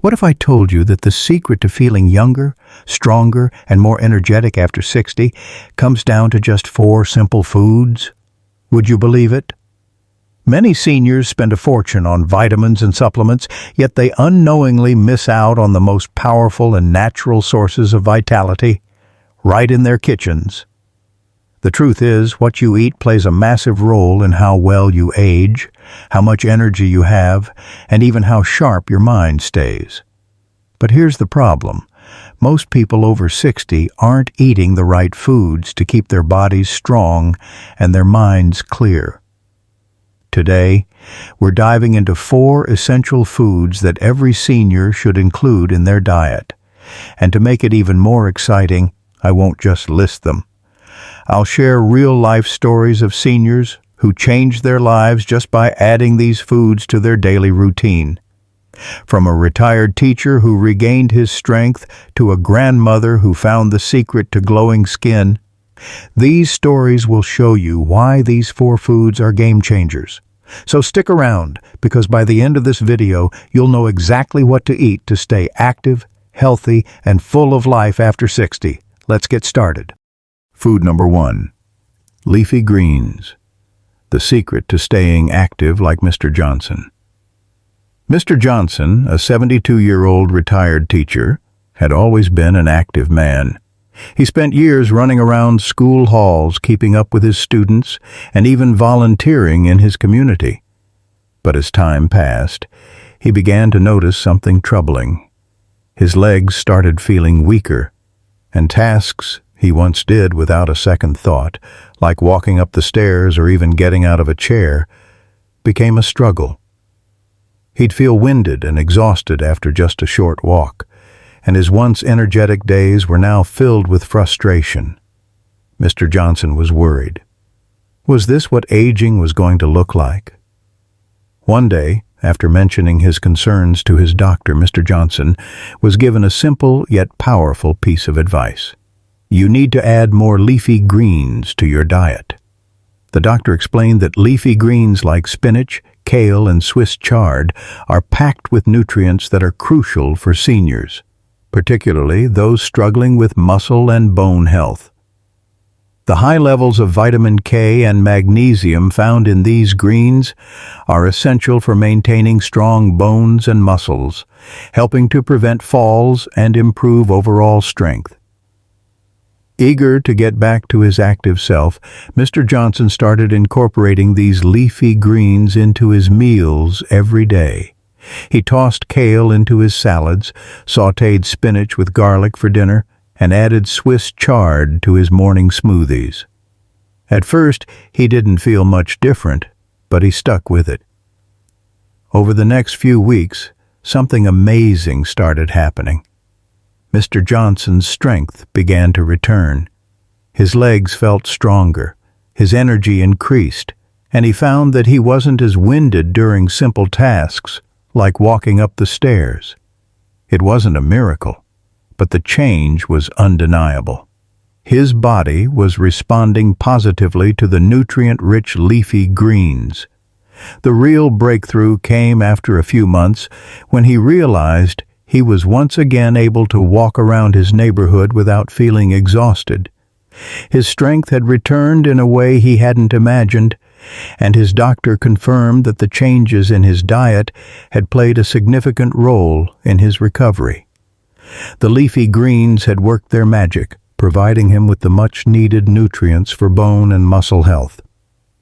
What if I told you that the secret to feeling younger, stronger, and more energetic after 60 comes down to just 4 simple foods? Would you believe it? Many seniors spend a fortune on vitamins and supplements, yet they unknowingly miss out on the most powerful and natural sources of vitality, right in their kitchens. The truth is, what you eat plays a massive role in how well you age, how much energy you have, and even how sharp your mind stays. But here's the problem. Most people over 60 aren't eating the right foods to keep their bodies strong and their minds clear. Today, we're diving into 4 essential foods that every senior should include in their diet. And to make it even more exciting, I won't just list them. I'll share real-life stories of seniors who changed their lives just by adding these foods to their daily routine. From a retired teacher who regained his strength to a grandmother who found the secret to glowing skin, these stories will show you why these 4 foods are game changers. So stick around, because by the end of this video, you'll know exactly what to eat to stay active, healthy, and full of life after 60. Let's get started. Food number 1. Leafy greens. The secret to staying active like Mr. Johnson. Mr. Johnson, a 72-year-old retired teacher, had always been an active man. He spent years running around school halls, keeping up with his students, and even volunteering in his community. But as time passed, he began to notice something troubling. His legs started feeling weaker, and tasks he once did without a second thought, like walking up the stairs or even getting out of a chair, became a struggle. He'd feel winded and exhausted after just a short walk, and his once energetic days were now filled with frustration. Mr. Johnson was worried. Was this what aging was going to look like? One day, after mentioning his concerns to his doctor, Mr. Johnson was given a simple yet powerful piece of advice. You need to add more leafy greens to your diet. The doctor explained that leafy greens like spinach, kale, and Swiss chard are packed with nutrients that are crucial for seniors, particularly those struggling with muscle and bone health. The high levels of vitamin K and magnesium found in these greens are essential for maintaining strong bones and muscles, helping to prevent falls and improve overall strength. Eager to get back to his active self, Mr. Johnson started incorporating these leafy greens into his meals every day. He tossed kale into his salads, sautéed spinach with garlic for dinner, and added Swiss chard to his morning smoothies. At first, he didn't feel much different, but he stuck with it. Over the next few weeks, something amazing started happening. Mr. Johnson's strength began to return. His legs felt stronger, his energy increased, and he found that he wasn't as winded during simple tasks, like walking up the stairs. It wasn't a miracle, but the change was undeniable. His body was responding positively to the nutrient-rich leafy greens. The real breakthrough came after a few months when he realized he was once again able to walk around his neighborhood without feeling exhausted. His strength had returned in a way he hadn't imagined, and his doctor confirmed that the changes in his diet had played a significant role in his recovery. The leafy greens had worked their magic, providing him with the much-needed nutrients for bone and muscle health.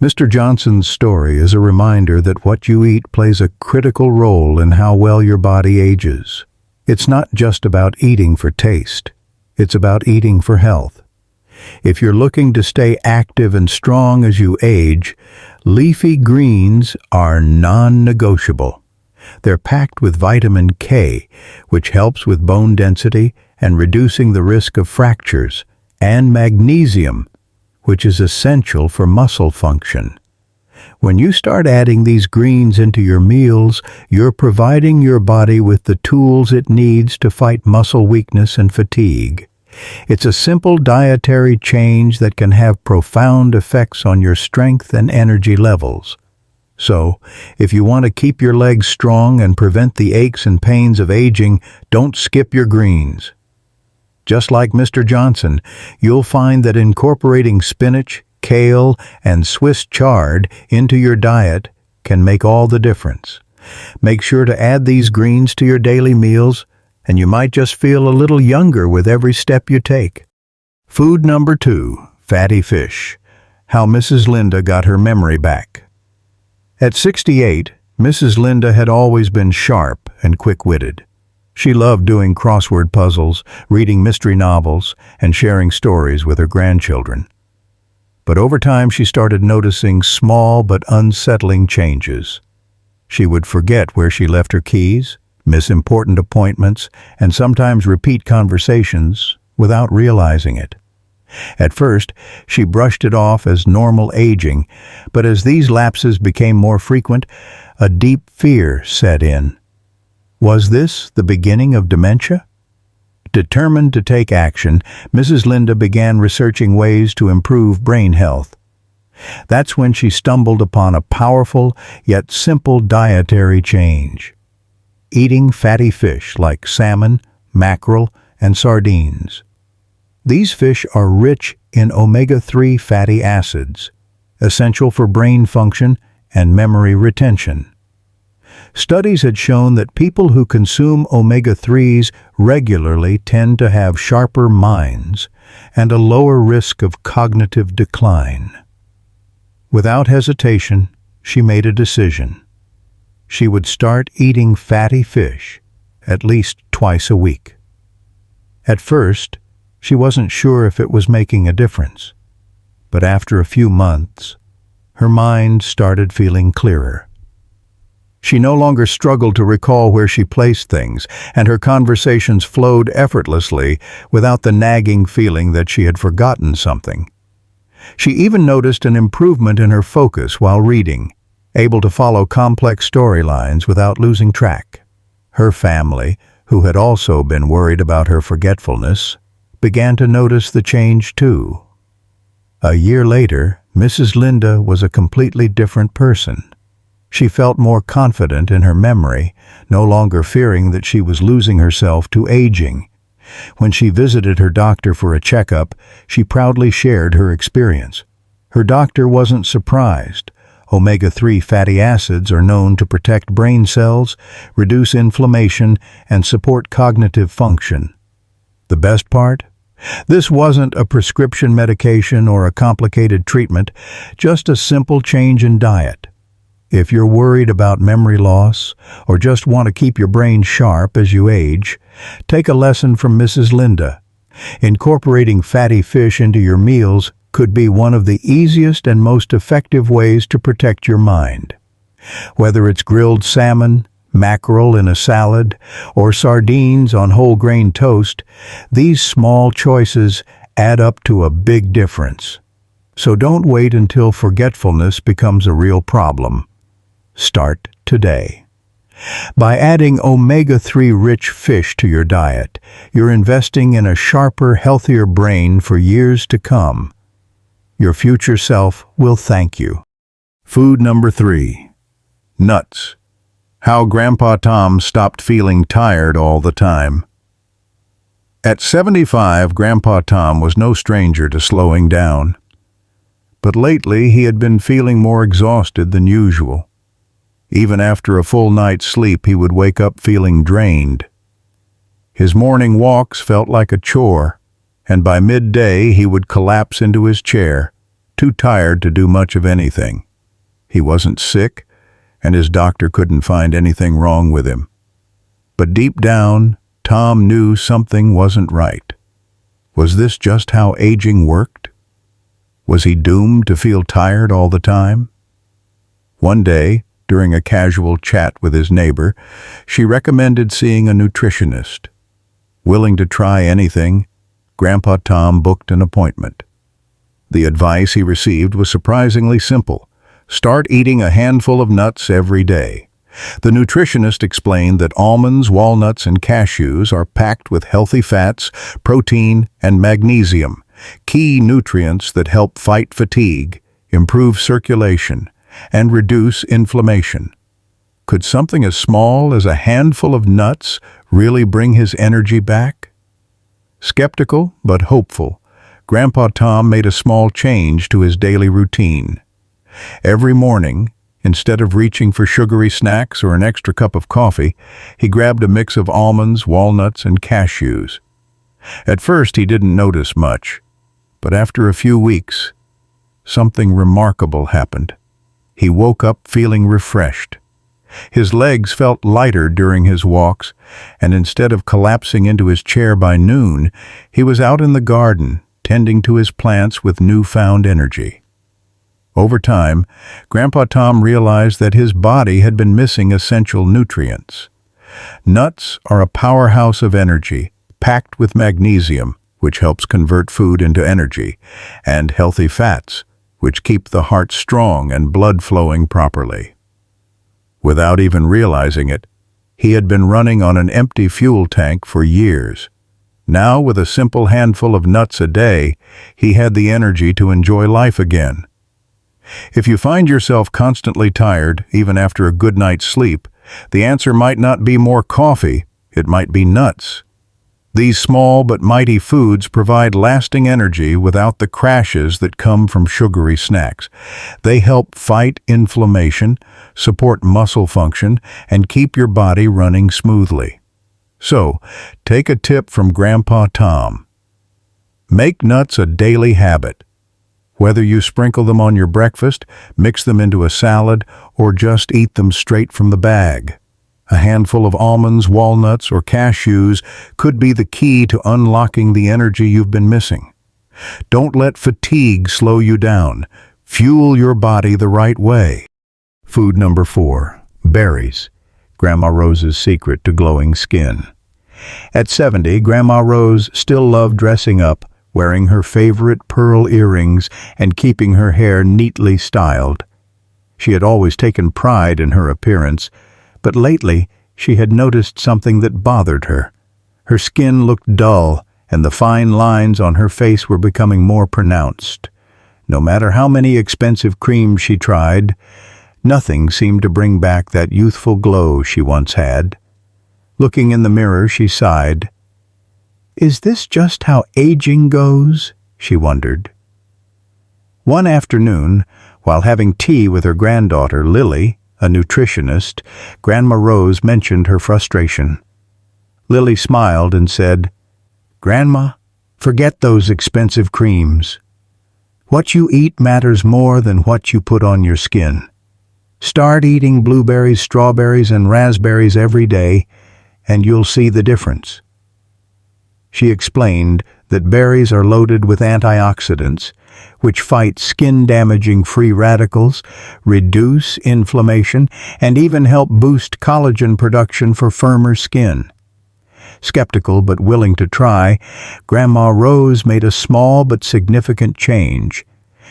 Mr. Johnson's story is a reminder that what you eat plays a critical role in how well your body ages. It's not just about eating for taste. It's about eating for health. If you're looking to stay active and strong as you age, leafy greens are non-negotiable. They're packed with vitamin K, which helps with bone density and reducing the risk of fractures, and magnesium, which is essential for muscle function. When you start adding these greens into your meals, you're providing your body with the tools it needs to fight muscle weakness and fatigue. It's a simple dietary change that can have profound effects on your strength and energy levels. So, if you want to keep your legs strong and prevent the aches and pains of aging, don't skip your greens. Just like Mr. Johnson, you'll find that incorporating spinach, kale, and Swiss chard into your diet can make all the difference. Make sure to add these greens to your daily meals, and you might just feel a little younger with every step you take. Food number 2, fatty fish. How Mrs. Linda got her memory back. At 68, Mrs. Linda had always been sharp and quick-witted. She loved doing crossword puzzles, reading mystery novels, and sharing stories with her grandchildren. But over time she started noticing small but unsettling changes. She would forget where she left her keys, miss important appointments, and sometimes repeat conversations without realizing it. At first, she brushed it off as normal aging, but as these lapses became more frequent, a deep fear set in. Was this the beginning of dementia? Determined to take action, Mrs. Linda began researching ways to improve brain health. That's when she stumbled upon a powerful yet simple dietary change. Eating fatty fish like salmon, mackerel, and sardines. These fish are rich in omega-3 fatty acids, essential for brain function and memory retention. Studies had shown that people who consume omega-3s regularly tend to have sharper minds and a lower risk of cognitive decline. Without hesitation, she made a decision. She would start eating fatty fish at least twice a week. At first, she wasn't sure if it was making a difference, but after a few months, her mind started feeling clearer. She no longer struggled to recall where she placed things, and her conversations flowed effortlessly without the nagging feeling that she had forgotten something. She even noticed an improvement in her focus while reading, able to follow complex storylines without losing track. Her family, who had also been worried about her forgetfulness, began to notice the change too. A year later, Mrs. Linda was a completely different person. She felt more confident in her memory, no longer fearing that she was losing herself to aging. When she visited her doctor for a checkup, she proudly shared her experience. Her doctor wasn't surprised. Omega-3 fatty acids are known to protect brain cells, reduce inflammation, and support cognitive function. The best part? This wasn't a prescription medication or a complicated treatment, just a simple change in diet. If you're worried about memory loss or just want to keep your brain sharp as you age, take a lesson from Mrs. Linda. Incorporating fatty fish into your meals could be one of the easiest and most effective ways to protect your mind. Whether it's grilled salmon, mackerel in a salad, or sardines on whole grain toast, these small choices add up to a big difference. So don't wait until forgetfulness becomes a real problem. Start today. By adding omega-3 rich fish to your diet, you're investing in a sharper, healthier brain for years to come. Your future self will thank you. Food number 3. Nuts. How Grandpa Tom stopped feeling tired all the time. At 75, Grandpa Tom was no stranger to slowing down. But lately he had been feeling more exhausted than usual. Even after a full night's sleep, he would wake up feeling drained. His morning walks felt like a chore, and by midday he would collapse into his chair, too tired to do much of anything. He wasn't sick, and his doctor couldn't find anything wrong with him. But deep down, Tom knew something wasn't right. Was this just how aging worked? Was he doomed to feel tired all the time? One day, during a casual chat with his neighbor, she recommended seeing a nutritionist. Willing to try anything, Grandpa Tom booked an appointment. The advice he received was surprisingly simple. Start eating a handful of nuts every day. The nutritionist explained that almonds, walnuts, and cashews are packed with healthy fats, protein, and magnesium, key nutrients that help fight fatigue, improve circulation, and reduce inflammation. Could something as small as a handful of nuts really bring his energy back? Skeptical but hopeful, Grandpa Tom made a small change to his daily routine. Every morning, instead of reaching for sugary snacks or an extra cup of coffee, he grabbed a mix of almonds, walnuts, and cashews. At first, he didn't notice much, but after a few weeks, something remarkable happened. He woke up feeling refreshed. His legs felt lighter during his walks, and instead of collapsing into his chair by noon, he was out in the garden, tending to his plants with newfound energy. Over time, Grandpa Tom realized that his body had been missing essential nutrients. Nuts are a powerhouse of energy, packed with magnesium, which helps convert food into energy, and healthy fats, which keep the heart strong and blood flowing properly. Without even realizing it, he had been running on an empty fuel tank for years. Now, with a simple handful of nuts a day, he had the energy to enjoy life again. If you find yourself constantly tired, even after a good night's sleep, the answer might not be more coffee, it might be nuts. These small but mighty foods provide lasting energy without the crashes that come from sugary snacks. They help fight inflammation, support muscle function, and keep your body running smoothly. So, take a tip from Grandpa Tom. Make nuts a daily habit. Whether you sprinkle them on your breakfast, mix them into a salad, or just eat them straight from the bag. A handful of almonds, walnuts, or cashews could be the key to unlocking the energy you've been missing. Don't let fatigue slow you down. Fuel your body the right way. Food number 4, berries. Grandma Rose's secret to glowing skin. At 70, Grandma Rose still loved dressing up, wearing her favorite pearl earrings and keeping her hair neatly styled. She had always taken pride in her appearance, but lately she had noticed something that bothered her. Her skin looked dull, and the fine lines on her face were becoming more pronounced. No matter how many expensive creams she tried, nothing seemed to bring back that youthful glow she once had. Looking in the mirror, she sighed. "Is this just how aging goes?" she wondered. One afternoon, while having tea with her granddaughter, Lily, a nutritionist, Grandma Rose mentioned her frustration. Lily smiled and said, "Grandma, forget those expensive creams. What you eat matters more than what you put on your skin. Start eating blueberries, strawberries, and raspberries every day, and you'll see the difference." She explained that berries are loaded with antioxidants, which fight skin-damaging free radicals, reduce inflammation, and even help boost collagen production for firmer skin. Skeptical but willing to try, Grandma Rose made a small but significant change.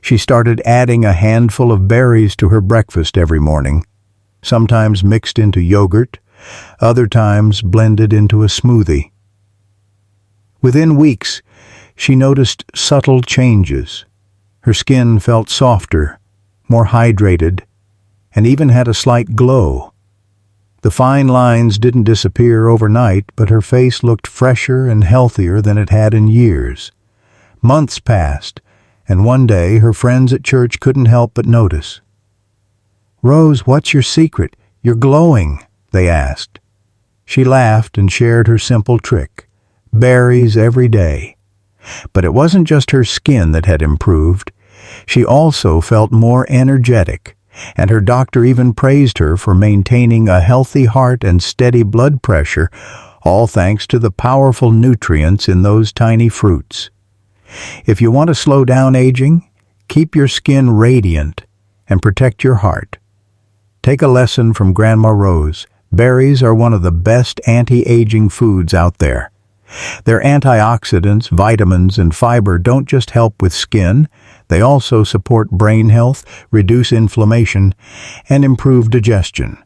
She started adding a handful of berries to her breakfast every morning, sometimes mixed into yogurt, other times blended into a smoothie. Within weeks, she noticed subtle changes. Her skin felt softer, more hydrated, and even had a slight glow. The fine lines didn't disappear overnight, but her face looked fresher and healthier than it had in years. Months passed, and one day her friends at church couldn't help but notice. "Rose, what's your secret? You're glowing," they asked. She laughed and shared her simple trick: berries every day. But it wasn't just her skin that had improved. She also felt more energetic, and her doctor even praised her for maintaining a healthy heart and steady blood pressure, all thanks to the powerful nutrients in those tiny fruits. If you want to slow down aging, keep your skin radiant and protect your heart. Take a lesson from Grandma Rose. Berries are one of the best anti-aging foods out there. Their antioxidants, vitamins, and fiber don't just help with skin, they also support brain health, reduce inflammation, and improve digestion.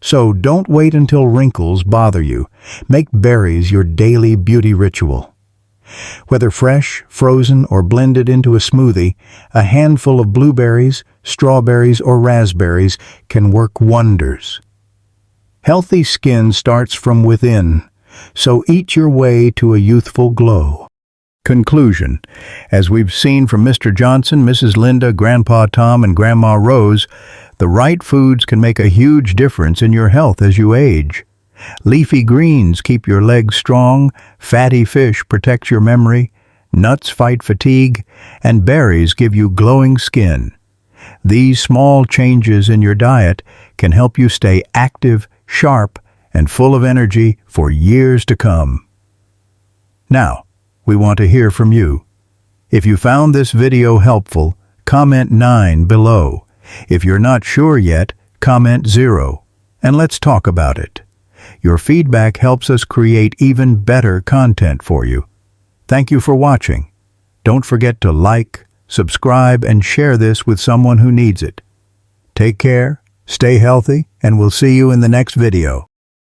So don't wait until wrinkles bother you. Make berries your daily beauty ritual. Whether fresh, frozen, or blended into a smoothie, a handful of blueberries, strawberries, or raspberries can work wonders. Healthy skin starts from within, so eat your way to a youthful glow. Conclusion. As we've seen from Mr. Johnson, Mrs. Linda, Grandpa Tom, and Grandma Rose, the right foods can make a huge difference in your health as you age. Leafy greens keep your legs strong, fatty fish protect your memory, nuts fight fatigue, and berries give you glowing skin. These small changes in your diet can help you stay active, sharp, and full of energy for years to come. Now, we want to hear from you. If you found this video helpful, comment 9 below. If you're not sure yet, comment 0, and let's talk about it. Your feedback helps us create even better content for you. Thank you for watching. Don't forget to like, subscribe, and share this with someone who needs it. Take care, stay healthy, and we'll see you in the next video.